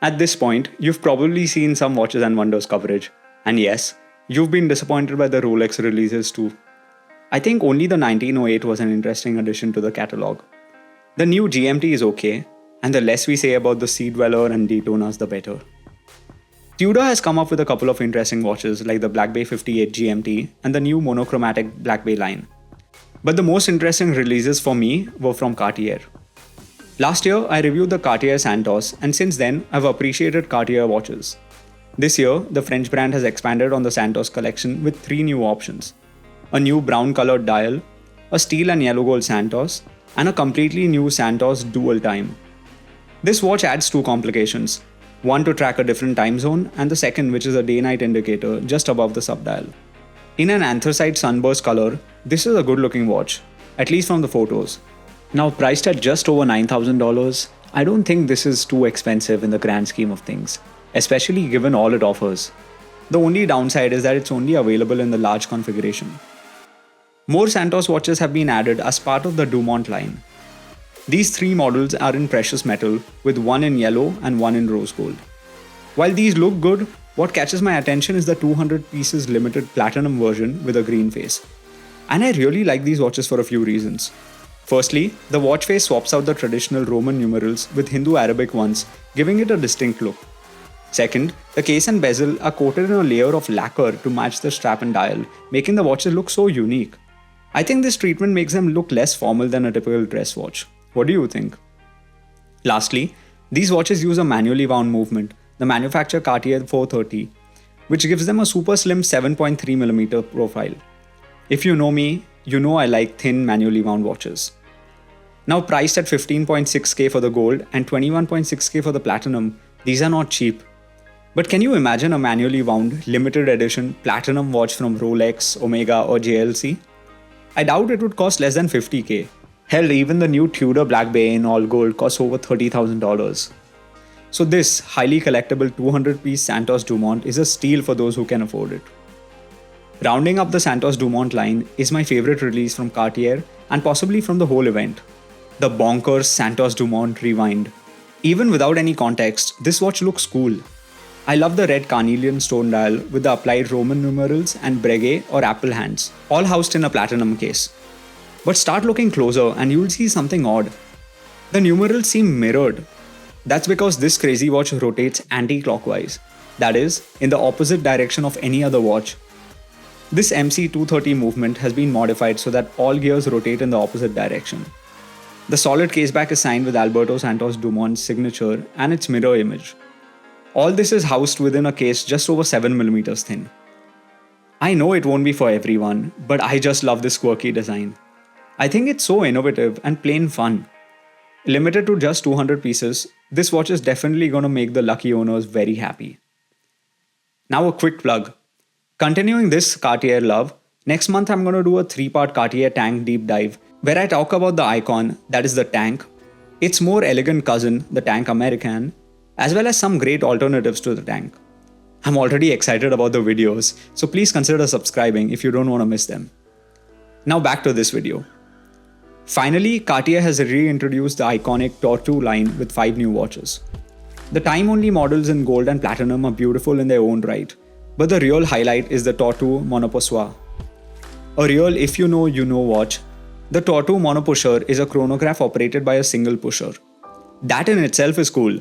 At this point, you've probably seen some Watches and Wonders coverage. And yes, you've been disappointed by the Rolex releases too. I think only the 1908 was an interesting addition to the catalogue. The new GMT is okay, and the less we say about the Sea Dweller and Daytonas, the better. Tudor has come up with a couple of interesting watches like the Black Bay 58 GMT and the new monochromatic Black Bay line. But the most interesting releases for me were from Cartier. Last year, I reviewed the Cartier Santos, and since then, I've appreciated Cartier watches. This year, the French brand has expanded on the Santos collection with 3 new options: a new brown colored dial, a steel and yellow gold Santos, and a completely new Santos dual time. This watch adds 2 complications, one to track a different time zone, and the second, which is a day-night indicator just above the subdial. In an anthracite sunburst color, this is a good looking watch, at least from the photos. Now priced at just over $9,000, I don't think this is too expensive in the grand scheme of things, especially given all it offers. The only downside is that it's only available in the large configuration. More Santos watches have been added as part of the Dumont line. These 3 models are in precious metal, with one in yellow and one in rose gold. While these look good, what catches my attention is the 200 pieces limited platinum version with a green face. And I really like these watches for a few reasons. Firstly, the watch face swaps out the traditional Roman numerals with Hindu Arabic ones, giving it a distinct look. Second, the case and bezel are coated in a layer of lacquer to match the strap and dial, making the watches look so unique. I think this treatment makes them look less formal than a typical dress watch. What do you think? Lastly, these watches use a manually wound movement, the manufacturer Cartier 430, which gives them a super slim 7.3mm profile. If you know me, you know I like thin manually wound watches. Now priced at 15.6k for the gold and 21.6k for the platinum, these are not cheap. But can you imagine a manually wound limited edition platinum watch from Rolex, Omega or JLC? I doubt it would cost less than 50k. Hell, even the new Tudor Black Bay in all gold costs over $30,000. So this highly collectible 200-piece Santos Dumont is a steal for those who can afford it. Rounding up the Santos Dumont line is my favorite release from Cartier and possibly from the whole event, the bonkers Santos Dumont Rewind. Even without any context, this watch looks cool. I love the red carnelian stone dial with the applied Roman numerals and breguet or apple hands, all housed in a platinum case. But start looking closer and you'll see something odd. The numerals seem mirrored. That's because this crazy watch rotates anti-clockwise, that is, in the opposite direction of any other watch. This MC230 movement has been modified so that all gears rotate in the opposite direction. The solid caseback is signed with Alberto Santos Dumont's signature and its mirror image. All this is housed within a case just over 7mm thin. I know it won't be for everyone, but I just love this quirky design. I think it's so innovative and plain fun. Limited to just 200 pieces, this watch is definitely gonna make the lucky owners very happy. Now a quick plug. Continuing this Cartier love, next month I'm gonna do a 3-part Cartier tank deep dive where I talk about the icon, that is the tank, its more elegant cousin, the tank American, as well as some great alternatives to the tank. I'm already excited about the videos, so please consider subscribing if you don't want to miss them. Now back to this video. Finally, Cartier has reintroduced the iconic Tortue line with 5 new watches. The time-only models in gold and platinum are beautiful in their own right, but the real highlight is the Tortue Monopoussoir. A real if you know watch, the Tortue Monopusher is a chronograph operated by a single pusher. That in itself is cool.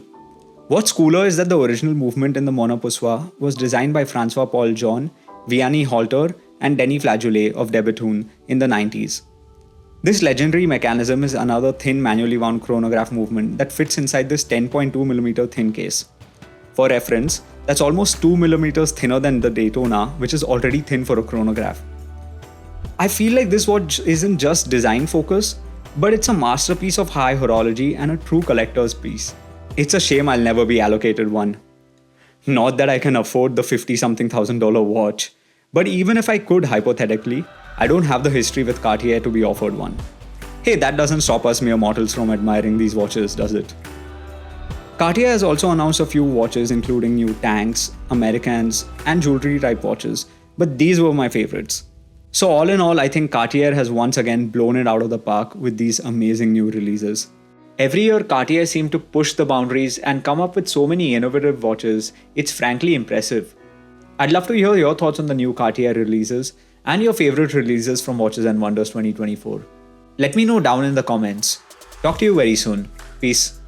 What's cooler is that the original movement in the Monopoussoir was designed by Francois-Paul John, Vianney Halter, and Denis Flageolet of De Bethune in the 90s. This legendary mechanism is another thin manually wound chronograph movement that fits inside this 10.2mm thin case. For reference, that's almost 2mm thinner than the Daytona, which is already thin for a chronograph. I feel like this watch isn't just design focus, but it's a masterpiece of high horology and a true collector's piece. It's a shame I'll never be allocated one. Not that I can afford the $50-something thousand watch, but even if I could hypothetically, I don't have the history with Cartier to be offered one. Hey, that doesn't stop us mere mortals from admiring these watches, does it? Cartier has also announced a few watches including new tanks, Americans, and jewelry type watches, but these were my favorites. So all in all, I think Cartier has once again blown it out of the park with these amazing new releases. Every year, Cartier seem to push the boundaries and come up with so many innovative watches, it's frankly impressive. I'd love to hear your thoughts on the new Cartier releases and your favorite releases from Watches and Wonders 2024. Let me know down in the comments. Talk to you very soon. Peace.